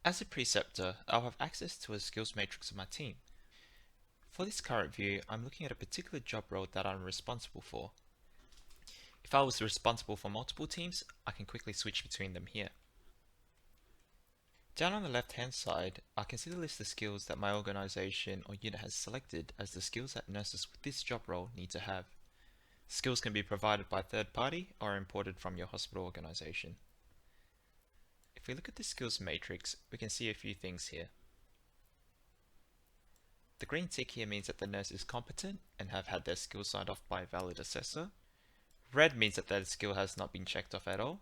As a preceptor, I'll have access to a skills matrix of my team. For this current view, I'm looking at a particular job role that I'm responsible for. If I was responsible for multiple teams, I can quickly switch between them here. Down on the left hand side, I can see the list of skills that my organization or unit has selected as the skills that nurses with this job role need to have. Skills can be provided by third party or imported from your hospital organization. If we look at the skills matrix, we can see a few things here. The green tick here means that the nurse is competent and have had their skills signed off by a valid assessor. Red means that their skill has not been checked off at all.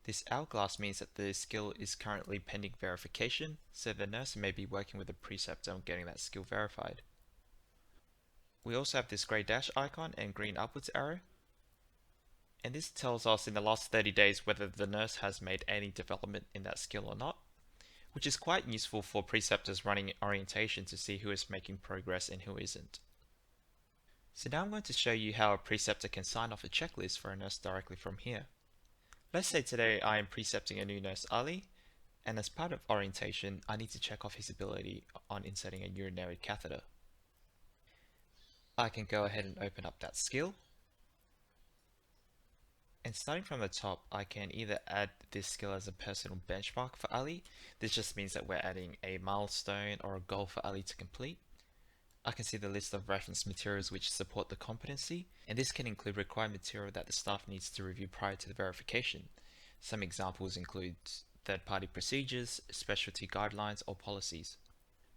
This hourglass means that the skill is currently pending verification, so the nurse may be working with a preceptor on getting that skill verified. We also have this grey dash icon and green upwards arrow. And this tells us in the last 30 days whether the nurse has made any development in that skill or not, which is quite useful for preceptors running orientation to see who is making progress and who isn't. So now I'm going to show you how a preceptor can sign off a checklist for a nurse directly from here. Let's say today I am precepting a new nurse Ali, and as part of orientation I need to check off his ability on inserting a urinary catheter. I can go ahead and open up that skill. And starting from the top, I can either add this skill as a personal benchmark for Ali. This just means that we're adding a milestone or a goal for Ali to complete. I can see the list of reference materials which support the competency, and this can include required material that the staff needs to review prior to the verification. Some examples include third-party procedures, specialty guidelines, or policies.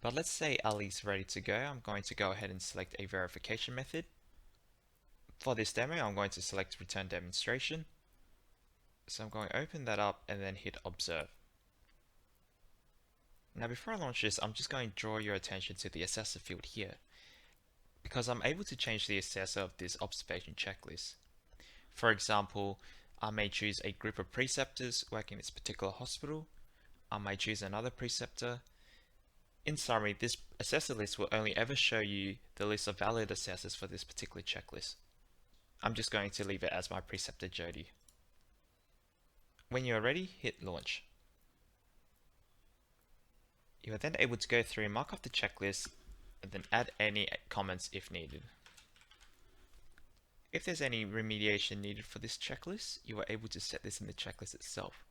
But let's say Ali's ready to go. I'm going to go ahead and select a verification method. For this demo, I'm going to select Return Demonstration. So I'm going to open that up and then hit Observe. Now before I launch this, I'm just going to draw your attention to the Assessor field here, because I'm able to change the assessor of this observation checklist. For example, I may choose a group of preceptors working in this particular hospital. I may choose another preceptor. In summary, this assessor list will only ever show you the list of valid assessors for this particular checklist. I'm just going to leave it as my preceptor Jody. When you are ready, hit launch. You are then able to go through and mark off the checklist and then add any comments if needed. If there's any remediation needed for this checklist, you are able to set this in the checklist itself.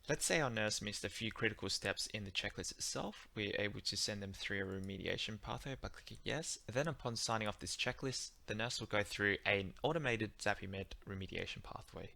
Let's say our nurse missed a few critical steps in the checklist itself. We're able to send them through a remediation pathway by clicking yes. Then upon signing off this checklist, the nurse will go through an automated Xapimed remediation pathway.